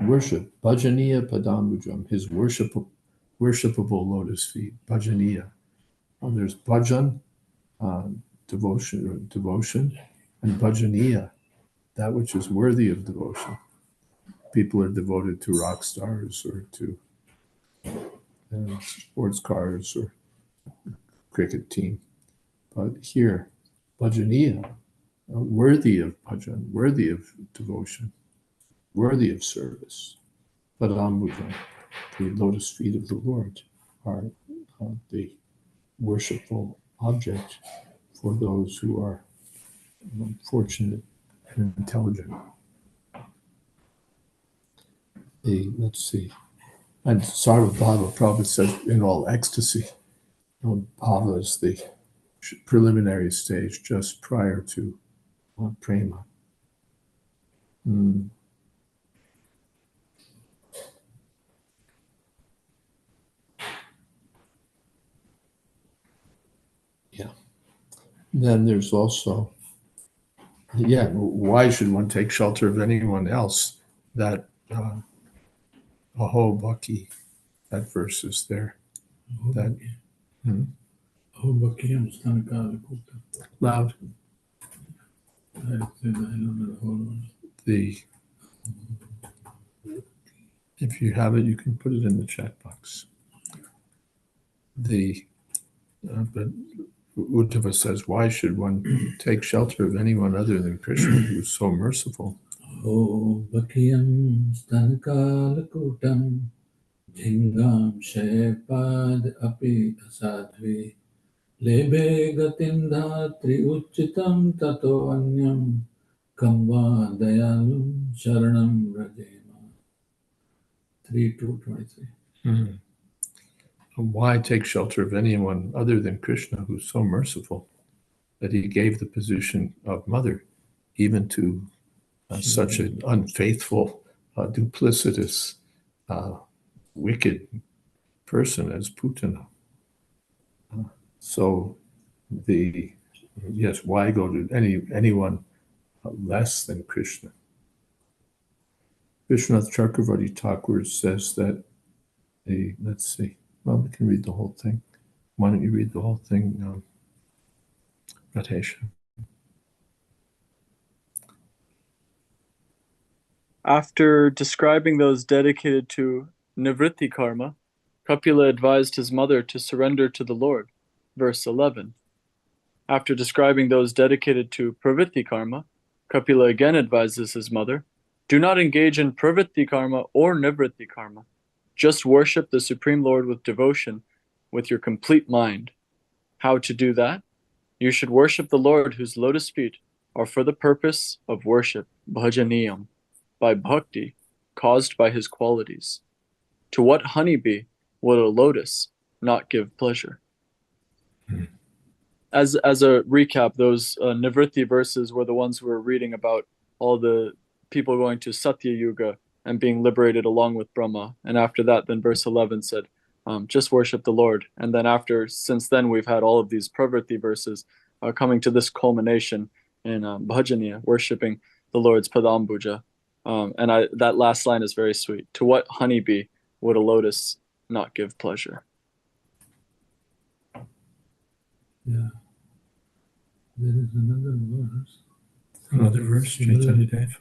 Speaker 5: worship bhajaniya padambujam, his worshipable lotus feet, bhajaniya. There's bhajan, devotion, and bhajaniya, that which is worthy of devotion. People are devoted to rock stars or to sports cars or cricket team. But here, bhajaniya, worthy of bhajan, worthy of devotion, worthy of service. Padambujam, the lotus feet of the Lord, are the worshipful object for those who are fortunate and intelligent. Let's see. And Sarvabhava, Prabhupada says, in all ecstasy. Bhava is the preliminary stage just prior to prema. Yeah. Then there's also, why should one take shelter of anyone else? That Aho Bhakti, that verse is there. That loud. If you have it, you can put it in the chat box. But Uddhava says, why should one take shelter of anyone other than Krishna, who is so merciful?
Speaker 8: Oh, Bakhyam Stankalakutam Jingam Shepad Api Asadvi Lebe Gatindhatri Uchitam Tato Anyam Kamva Dayalum Sharanam Rajema. 3:23.
Speaker 5: Why take shelter of anyone other than Krishna, who's so merciful that he gave the position of mother even to such an unfaithful, duplicitous, wicked person as Putana? Why go to anyone less than Krishna? Vishwanath Chakravarti Thakur says that let's see. Well, we can read the whole thing. Why don't you read the whole thing, Ratesha?
Speaker 1: After describing those dedicated to nivritti karma, Kapila advised his mother to surrender to the Lord. Verse 11. After describing those dedicated to pravritti karma, Kapila again advises his mother, do not engage in pravritti karma or nivritti karma. Just worship the Supreme Lord with devotion, with your complete mind. How to do that? You should worship the Lord whose lotus feet are for the purpose of worship, bhajaniyam, by bhakti, caused by his qualities. To what honeybee would a lotus not give pleasure? As a recap, those nivritti verses were the ones we were reading about all the people going to Satya Yuga and being liberated along with Brahma. And after that, then verse 11 said, just worship the Lord. And then since then, we've had all of these pravritti verses coming to this culmination in bhajaniya, worshiping the Lord's padambuja. And that last line is very sweet. To what honeybee would a lotus not give pleasure?
Speaker 8: Yeah. There is another verse.
Speaker 5: Another verse, Chaitanya Dev.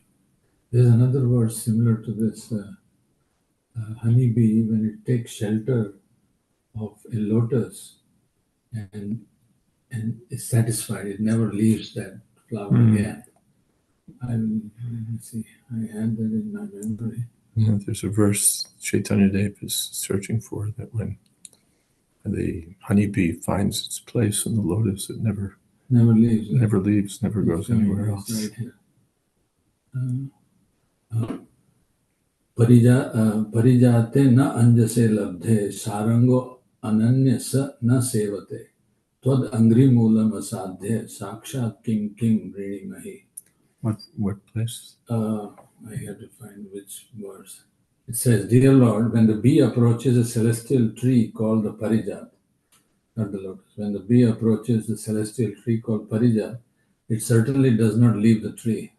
Speaker 8: There's another verse similar to this. Honeybee, when it takes shelter of a lotus and is satisfied, it never leaves that flower again. Let me see. I had that in my memory.
Speaker 5: Yeah, there's a verse Chaitanya Dev is searching for, that when the honeybee finds its place in the lotus, it never
Speaker 8: leaves.
Speaker 5: Never goes anywhere else.
Speaker 8: Right here. Parijate na anjase labdhe sarango ananya sa na sevate twad angri moolam asadhe sakshat kim vrinimahi.
Speaker 5: What place?
Speaker 8: I have to find which verse. It says, Dear Lord, when the bee approaches a celestial tree called the Parijat, not the lotus, when the bee approaches the celestial tree called Parijat, it certainly does not leave the tree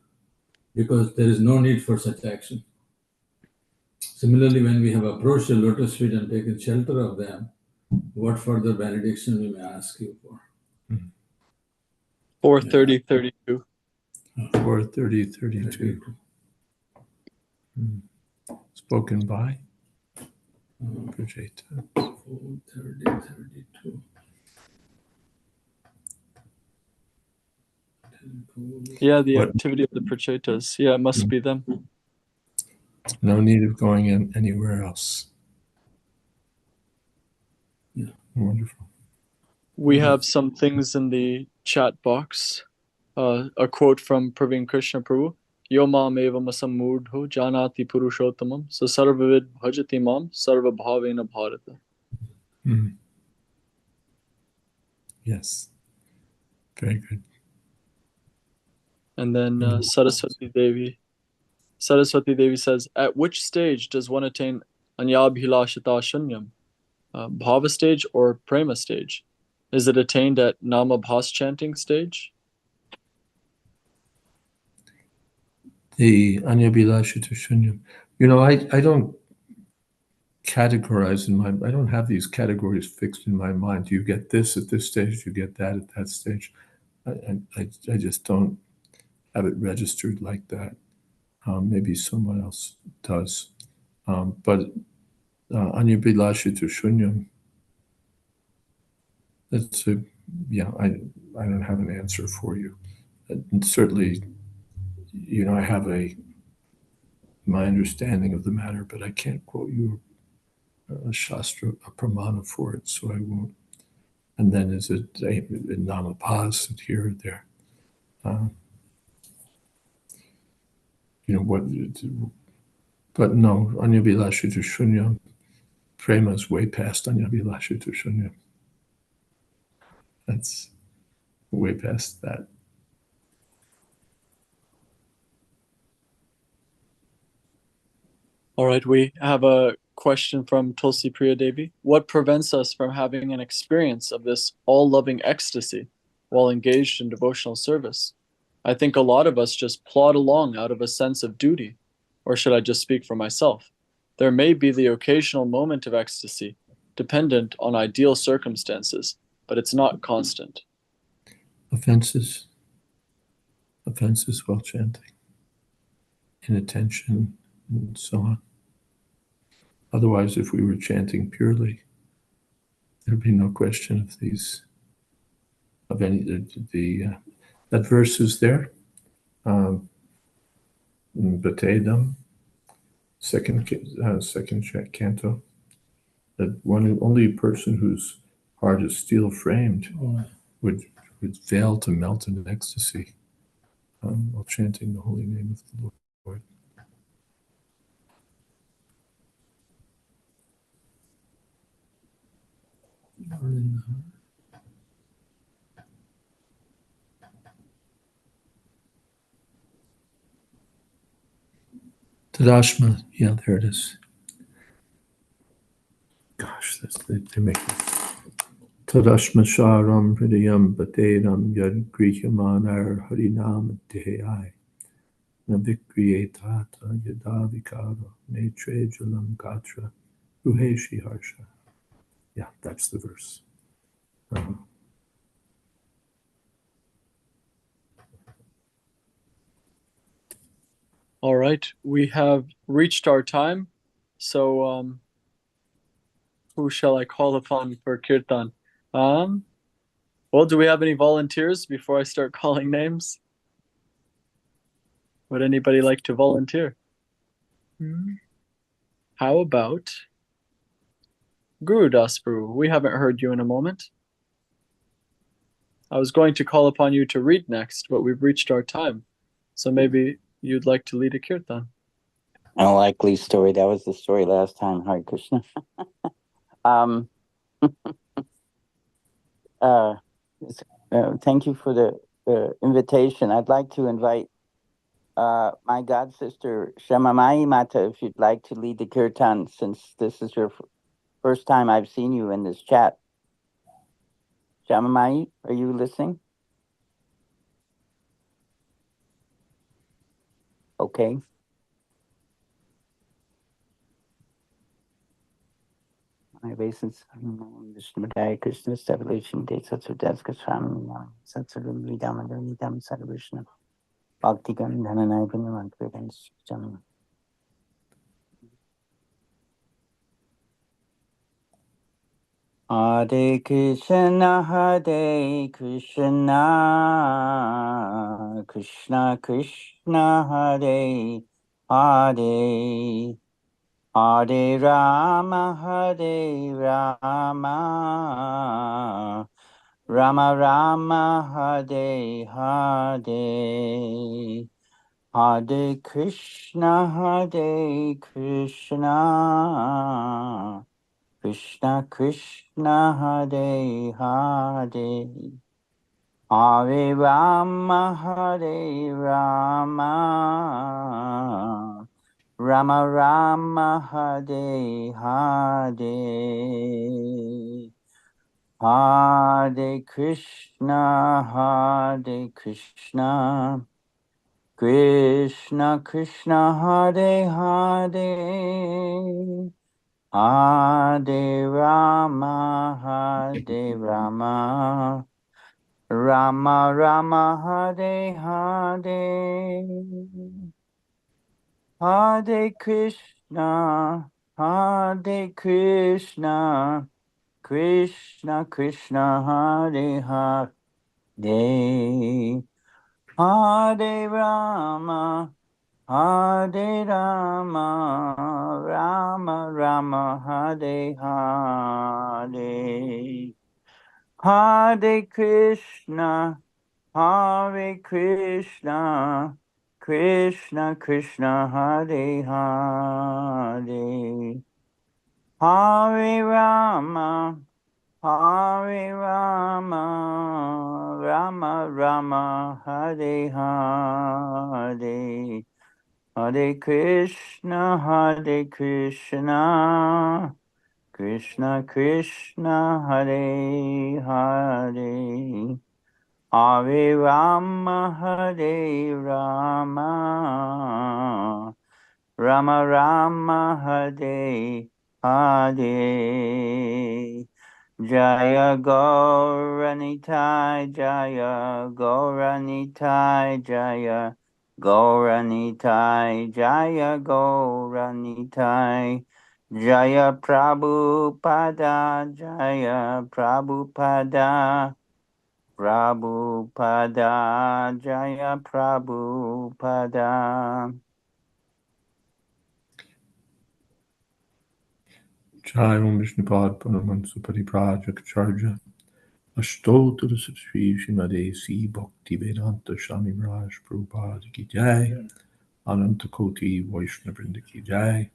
Speaker 8: because there is no need for such action. Similarly, when we have approached the lotus feet and taken shelter of them, what further benediction we may ask you for?
Speaker 1: 4:30:32.
Speaker 5: 4:30:32. Spoken by Prajeta.
Speaker 8: 4:30:32.
Speaker 1: Yeah, the activity of the prachetas. Yeah, it must be them.
Speaker 5: No need of going in anywhere else.
Speaker 8: Yeah.
Speaker 5: Wonderful.
Speaker 1: We have some things in the chat box. A quote from Praveen Krishna Prabhu. Yo mam evam asamudho janati purushottamam sa sarvavid bhajati mam sarva bhavena bharata.
Speaker 5: Yes. Very good.
Speaker 1: And then Saraswati Devi says, at which stage does one attain anyabhilashita shunyam? Bhava stage or prema stage? Is it attained at nama bhas chanting stage?
Speaker 5: The Anyabhilashita Shunyam. I don't categorize I don't have these categories fixed in my mind. You get this at this stage, you get that at that stage. I just don't have it registered like that. Maybe someone else does. But Anyabhilashita Shunyam, I don't have an answer for you. And certainly, I have my understanding of the matter, but I can't quote you a shastra, a pramana for it, so I won't. And then is it in namapas here or there? But no, Anyabhilashita Shunyam, prema is way past Anyabhilashita Shunyam. That's way past that.
Speaker 1: All right, we have a question from Tulsi Priya Devi. What prevents us from having an experience of this all-loving ecstasy while engaged in devotional service? I think a lot of us just plod along out of a sense of duty. Or should I just speak for myself? There may be the occasional moment of ecstasy, dependent on ideal circumstances, but it's not constant.
Speaker 5: Offenses while chanting, inattention, and so on. Otherwise, if we were chanting purely, there'd be no question of these, of any, that verse is there. Batedam, second canto, that only a person whose heart is steel framed would fail to melt in ecstasy while chanting the holy name of the Lord. Tadashma, yeah, there it is. Gosh, they make this. Tadashma sharam hridayam batedam yad grihamanar harinam dehai navikriyetata yadavikara netre jalam gatra ruheshi harsha. Yeah, that's the verse.
Speaker 1: All right, we have reached our time. So who shall I call upon for kirtan? Well, do we have any volunteers before I start calling names? Would anybody like to volunteer? How about Guru Dasparu? We haven't heard you in a moment. I was going to call upon you to read next, but we've reached our time. So maybe you'd like to lead a kirtan.
Speaker 9: Unlikely story. That was the story last time, Hare Krishna. Thank you for the invitation. I'd like to invite my god sister Shamamai Mata, if you'd like to lead the kirtan, since this is your first time I've seen you in this chat. Shamamai, are you listening? Okay. My basis, Vishnu Krishna, Separation Day, Satsudaska Swami, Satsurum Vidam Sarvishna, Bhaktigan, Dhananaipan, and Jam. Hare Krishna, Krishna Krishna, Hare Hare. Hare Rama, Rama Rama, Hare Hare. Hare Krishna, Krishna Krishna, Hare Hare. Hare Rama, Rama Rama, Hare Hare. Hare Krishna, Krishna Krishna, Hare Hare. Hare Rama, Rama Rama, Hare Hare. Hare Krishna, Krishna Krishna, Hare Hare. Hare Rama, Rama Rama, Hare Hare. Hare Krishna, Krishna Krishna, Hare Hare. Hare Rama, Rama Rama, Hare Hare. Hare Krishna, Krishna Krishna, Hare Hare. Hare Rama, Rama Rama, Hare Hare. Jaya Gauranitai, Jaya Gauranitai, Jaya Gauranitai, Jaya Gauranitai, Jaya Prabhupada, Jaya Prabhupada, Prabhupada, Jaya Prabhupada.
Speaker 5: Jai Om Vishnupad Panamansa Pariprajak Ashtotra Sri Srimade Si Bhakti Vedanta Swami Raj Prabhupada Ki Jai Ananta Koti Vaishnavrinda Ki Jai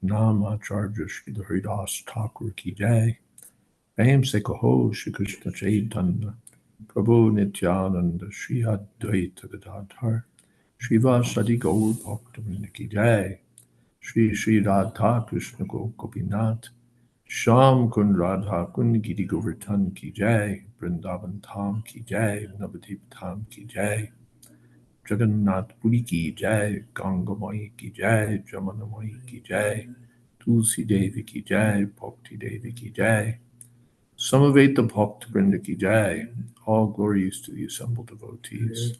Speaker 5: Nam Acharya Shri Haridas Thakur Ki Jai Prem Se Kaho Shri Krishna Chaitanya Prabhu Nityananda Shri Advaita Gadadhar Shri Vasadi Gaur Bhaktivinoda Ki Jai Shri Shri Radha Krishna Gopinath Sham Kun Radha Kun Giri Govardhan Ki Jai Vrindavan Tham Ki Jai Navadip Tham Ki Jai Jagannath Puri Ki Jai Ganga Mai Ki Jai Jamana Mai Ki Jai Tulsi Devi Ki Jai Bhakti Devi Ki Jai Samaveta Bhakta Vrinda Ki Jai. All glories to the assembled devotees.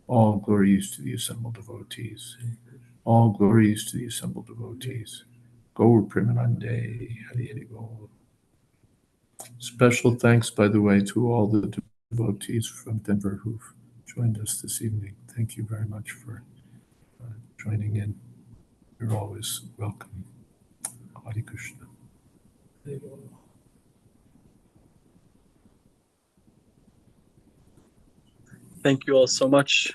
Speaker 5: All glories to the assembled devotees. All glories to the assembled devotees. Gaur Premanande, Hari Hari Gaur. Special thanks, by the way, to all the devotees from Denver who've joined us this evening. Thank you very much for joining in. You're always welcome. Hare Krishna.
Speaker 1: Thank you all so much.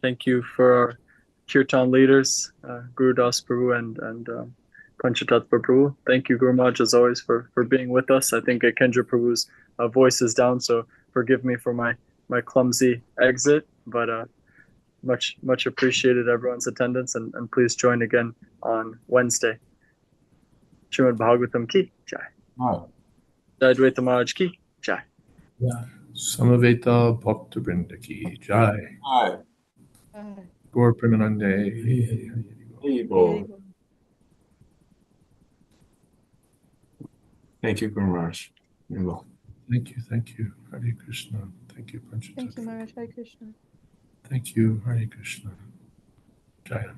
Speaker 1: Thank you for our kirtan leaders, Guru Das Prabhu and Panchatattva Prabhu. Thank you, Guru Maharaj, as always, for being with us. I think Kendra Prabhu's voice is down, so forgive me for my clumsy exit, but much appreciated everyone's attendance, and please join again on Wednesday. Srimad Bhagavatam ki jai. Jayadvaita Maharaj ki jai.
Speaker 5: Samaveta Bhakta Vrinda Ki Jai. Gaur Premanande.
Speaker 3: Thank you, Guru Maharaj. You're welcome.
Speaker 5: Thank you. Hare Krishna. Thank you, Panchatattva.
Speaker 6: Thank you, Maharaj. Hare Krishna.
Speaker 5: Thank you, Hare Krishna. Jaya.